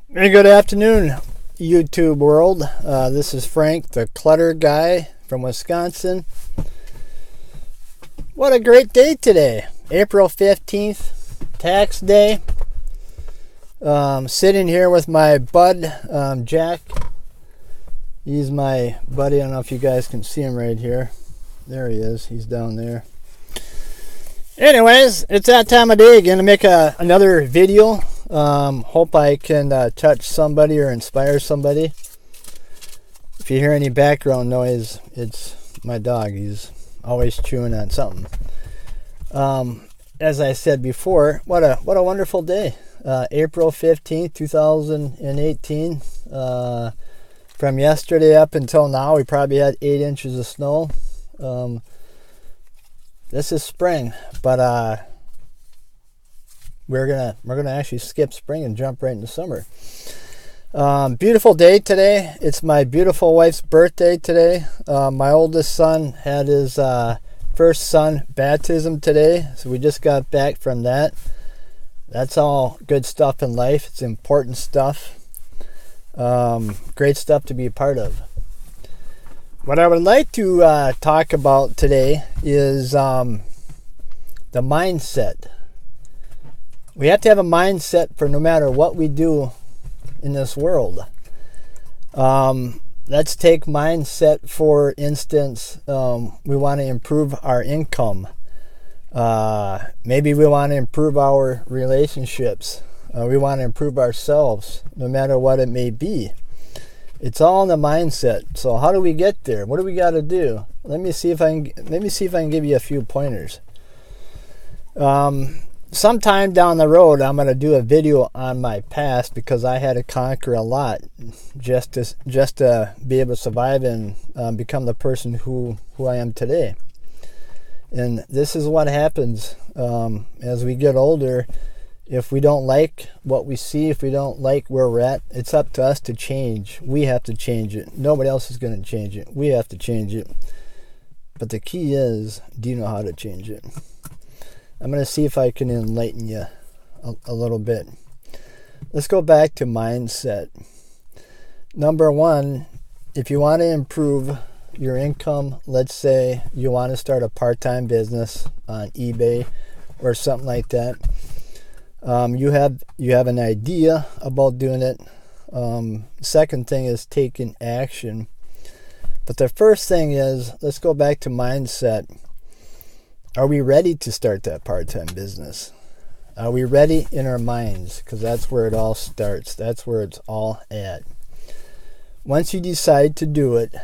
Hey, good afternoon, YouTube world. This is Frank, the Clutter Guy from Wisconsin. What a great day today. April 15th, tax day. Sitting here with my bud, Jack. He's my buddy. I don't know if you guys can see him right here. There he is. He's down there. Anyways, it's that time of day. Going to make another video. Hope I can touch somebody or inspire somebody. If you hear any background noise, it's my dog. He's always chewing on something. As I said before, what a wonderful day. April 15th, 2018. From yesterday up until now, we probably had 8 inches of snow. This is spring, but we're gonna actually skip spring and jump right into summer. Beautiful day today. It's my beautiful wife's birthday today. My oldest son had his first son baptism today, so we just got back from that. That's all good stuff in life. It's important stuff. Great stuff to be a part of. What I would like to talk about today is the mindset. We have to have a mindset for no matter what we do in this world. Let's take mindset, for instance. We want to improve our income. Maybe we want to improve our relationships. We want to improve ourselves, no matter what it may be. It's all in the mindset. So how do we get there? What do we got to do? Let me see if I can give you a few pointers. Sometime down the road, I'm going to do a video on my past, because I had to conquer a lot just to be able to survive and become the person who I am today. And this is what happens as we get older. If we don't like what we see, if we don't like where we're at, it's up to us to change. We have to change it. Nobody else is going to change it. We have to change it. But the key is, do you know how to change it? I'm going to see if I can enlighten you a little bit. Let's go back to mindset. Number one, if you want to improve your income, let's say you want to start a part-time business on eBay or something like that. You have an idea about doing it. Second thing is taking action. But the first thing is, let's go back to mindset. Are we ready to start that part-time business? Are we ready in our minds? Because that's where it all starts. That's where it's all at. Once you decide to do it,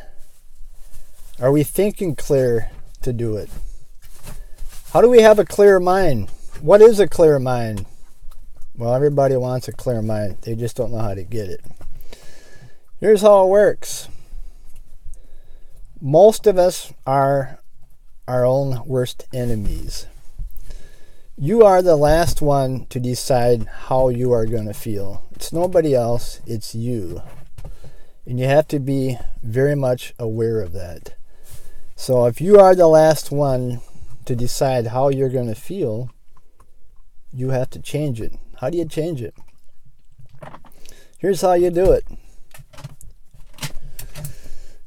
are we thinking clear to do it? How do we have a clear mind? What is a clear mind? Well, everybody wants a clear mind. They just don't know how to get it. Here's how it works. Most of us are our own worst enemies. You are the last one to decide how you are going to feel. It's nobody else, it's you. And you have to be very much aware of that. So if you are the last one to decide how you're going to feel, you have to change it. How do you change it? Here's how you do it.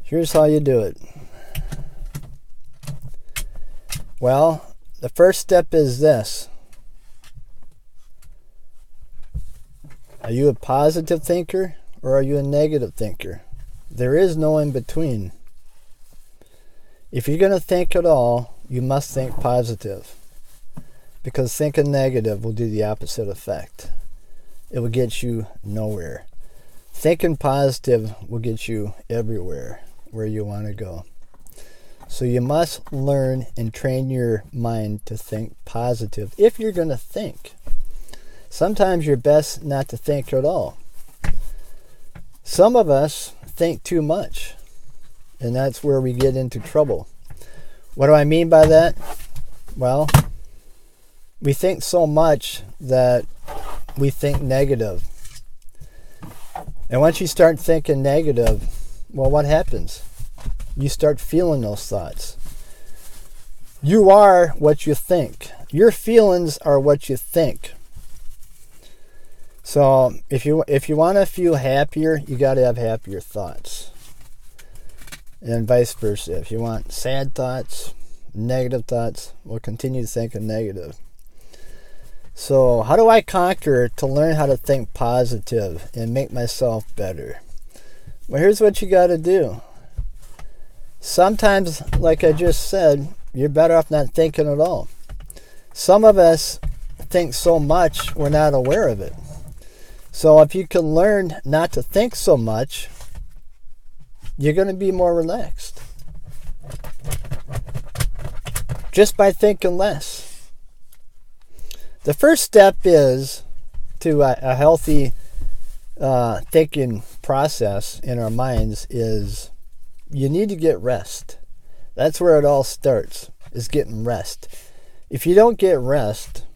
Here's how you do it. Well, the first step is this. Are you a positive thinker or are you a negative thinker? There is no in between. If you're going to think at all, you must think positive. Because thinking negative will do the opposite effect. It will get you nowhere. Thinking positive will get you everywhere where you want to go. So you must learn and train your mind to think positive if you're going to think. Sometimes you're best not to think at all. Some of us think too much, and that's where we get into trouble. What do I mean by that? Well, we think so much that we think negative. And once you start thinking negative, well, what happens? You start feeling those thoughts. You are what you think. Your feelings are what you think. So if you want to feel happier, you got to have happier thoughts, and vice versa. If you want sad thoughts, negative thoughts, we'll continue to think of negative. So how do I conquer to learn how to think positive and make myself better? Well, here's what you got to do. Sometimes, like I just said, you're better off not thinking at all. Some of us think so much we're not aware of it. So if you can learn not to think so much, you're going to be more relaxed. Just by thinking less. The first step is to a healthy thinking process in our minds is you need to get rest. That's where it all starts, is getting rest. If you don't get rest,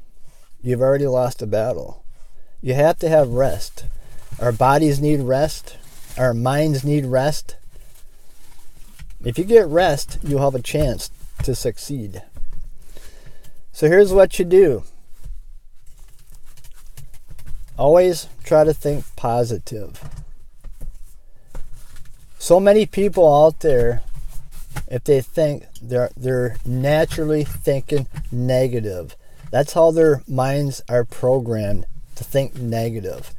you've already lost a battle. You have to have rest. Our bodies need rest. Our minds need rest. If you get rest, you'll have a chance to succeed. So here's what you do. Always try to think positive. So many people out there, if they think, they're naturally thinking negative. That's how their minds are programmed, to think negative.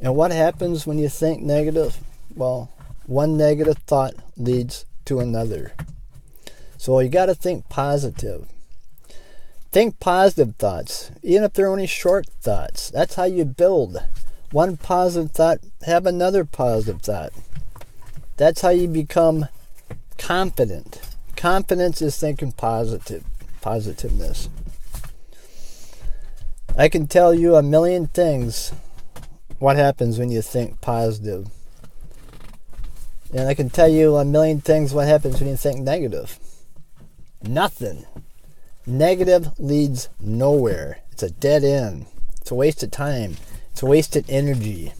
And what happens when you think negative? Well, one negative thought leads to another. So you got to think positive. Think positive thoughts, even if they're only short thoughts. That's how you build. One positive thought, have another positive thought. That's how you become confident. Confidence is thinking positiveness. I can tell you a million things what happens when you think positive. And I can tell you a million things what happens when you think negative. Nothing. Negative leads nowhere. It's a dead end. It's a waste of time. It's a wasted energy.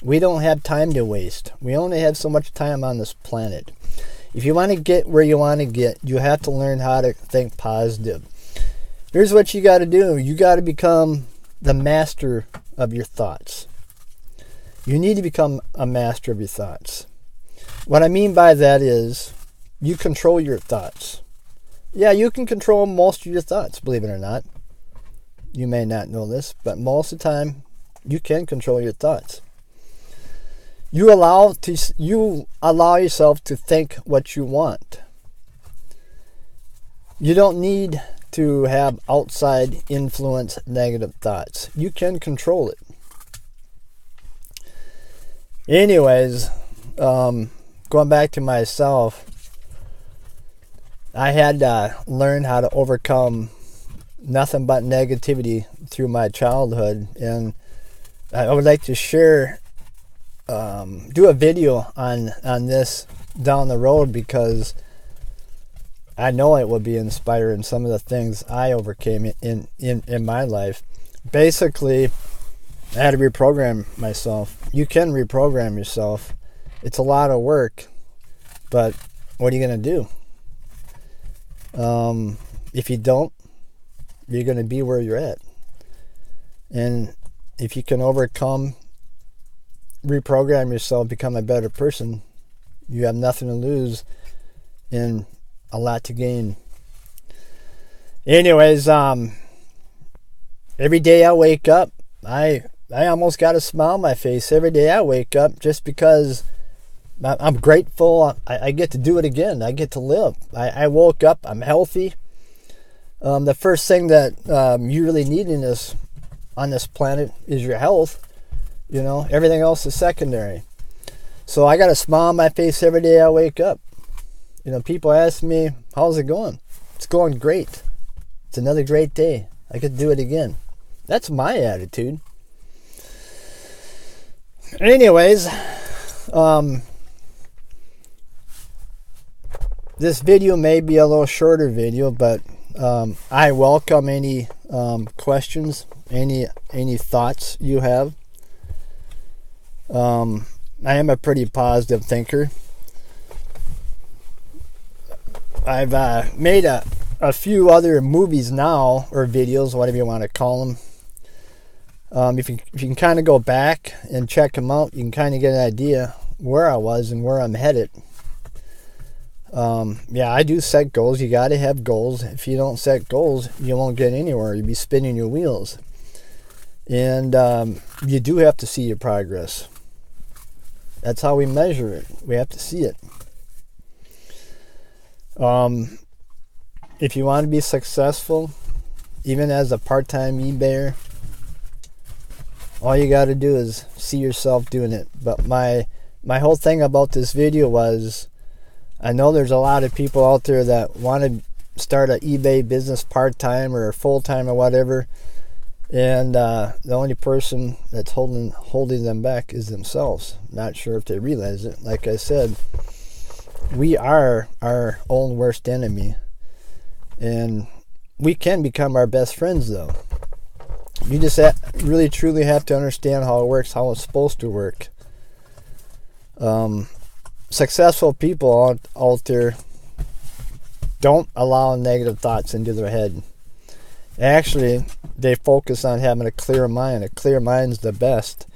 We don't have time to waste. We only have so much time on this planet. If you want to get where you want to get, you have to learn how to think positive. Here's what you got to do. You got to become the master of your thoughts. You need to become a master of your thoughts. What I mean by that is you control your thoughts. Yeah, you can control most of your thoughts, believe it or not. You may not know this, but most of the time you can control your thoughts. You allow yourself to think what you want. You don't need to have outside influence negative thoughts. You can control it. Anyways, going back to myself, I had to learn how to overcome nothing but negativity through my childhood, and I would like to share, do a video on this down the road, because I know it will be inspiring, some of the things I overcame in my life. Basically, I had to reprogram myself. You can reprogram yourself. It's a lot of work, but what are you going to do? If you don't, you're going to be where you're at. And if you can reprogram yourself, become a better person, you have nothing to lose and a lot to gain. Anyways, every day I wake up, I almost got a smile on my face every day I wake up, just because I'm grateful I get to do it again. I get to live. I woke up, I'm healthy. The first thing that you really need on this planet is your health. You know, everything else is secondary. So I got a smile on my face every day I wake up. You know, people ask me, how's it going? It's going great. It's another great day. I could do it again. That's my attitude. Anyways, this video may be a little shorter video, but I welcome any questions, any thoughts you have. I am a pretty positive thinker. I've made a few other movies now, or videos, whatever you want to call them. If you can kind of go back and check them out, you can kind of get an idea where I was and where I'm headed. Yeah, I do set goals. You got to have goals. If you don't set goals, you won't get anywhere. You'll be spinning your wheels. And you do have to see your progress. That's how we measure it. We have to see it. If you want to be successful, even as a part-time eBayer, all you got to do is see yourself doing it. But my whole thing about this video was, I know there's a lot of people out there that want to start an eBay business part-time or full-time or whatever, and the only person that's holding them back is themselves. Not sure if they realize it. Like I said, we are our own worst enemy, and we can become our best friends, though. You just really truly have to understand how it works, how it's supposed to work. Successful people out there don't allow negative thoughts into their head. Actually, they focus on having a clear mind. A clear mind's the best.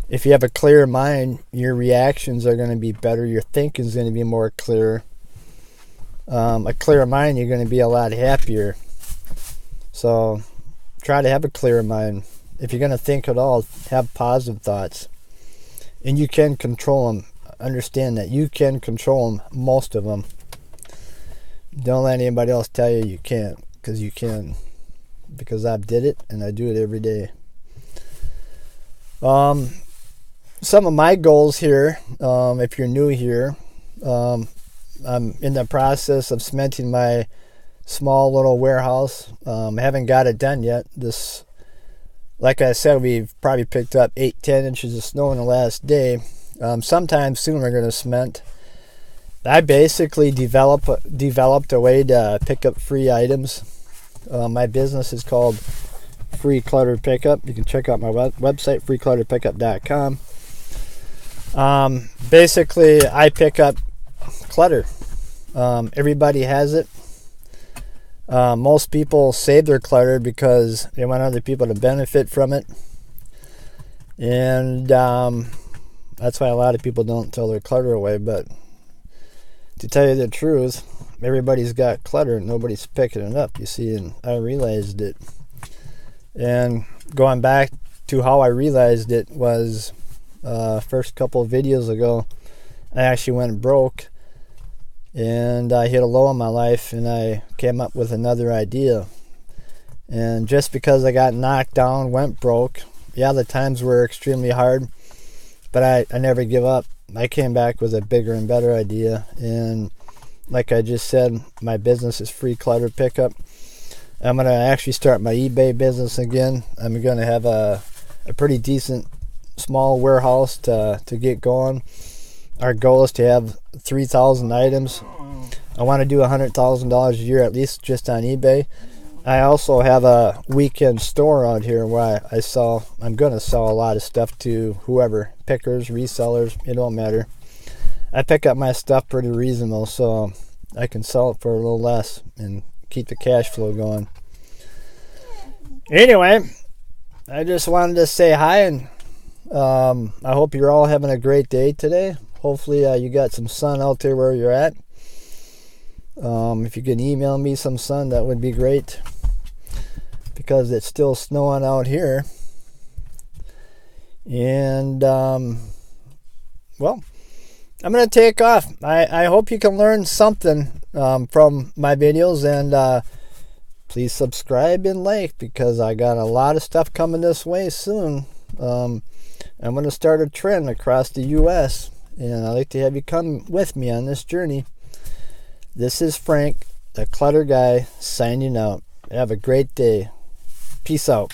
If you have a clear mind, your reactions are going to be better. Your thinking is going to be more clear. A clear mind, you're going to be a lot happier. So try to have a clear mind. If you're going to think at all, have positive thoughts. And you can control them. Understand that you can control them, most of them. Don't let anybody else tell you you can't, because you can. Because I did it, and I do it every day. Some of my goals here, if you're new here, I'm in the process of cementing my small little warehouse. I haven't got it done yet. Like I said, we've probably picked up 8-10 inches of snow in the last day. Sometime soon we're going to cement. I basically developed a way to pick up free items. My business is called Free Clutter Pickup. You can check out my website, freeclutterpickup.com. Basically, I pick up clutter. Everybody has it. Most people save their clutter because they want other people to benefit from it. And that's why a lot of people don't throw their clutter away. But to tell you the truth, everybody's got clutter and nobody's picking it up, you see, and I realized it. And going back to how I realized it was first couple of videos ago, I actually went broke, and I hit a low in my life, and I came up with another idea. And just because I got knocked down, went broke, yeah, the times were extremely hard, but I never give up. I came back with a bigger and better idea, and like I just said, my business is Free Clutter Pickup. I'm going to actually start my eBay business again. I'm going to have a pretty decent small warehouse to get going. Our goal is to have 3,000 items. I want to do $100,000 a year at least just on eBay. I also have a weekend store out here where I'm going to sell a lot of stuff to whoever, pickers, resellers, it don't matter. I pick up my stuff pretty reasonable, so I can sell it for a little less and keep the cash flow going. Anyway, I just wanted to say hi, and I hope you're all having a great day today. Hopefully you got some sun out there where you're at. If you can email me some sun, that would be great, because it's still snowing out here. And well, I'm going to take off. I hope you can learn something from my videos, and please subscribe and like, because I got a lot of stuff coming this way soon. I'm going to start a trend across the U.S., and I'd like to have you come with me on this journey. This is Frank, the Clutter Guy, signing out. Have a great day. Peace out.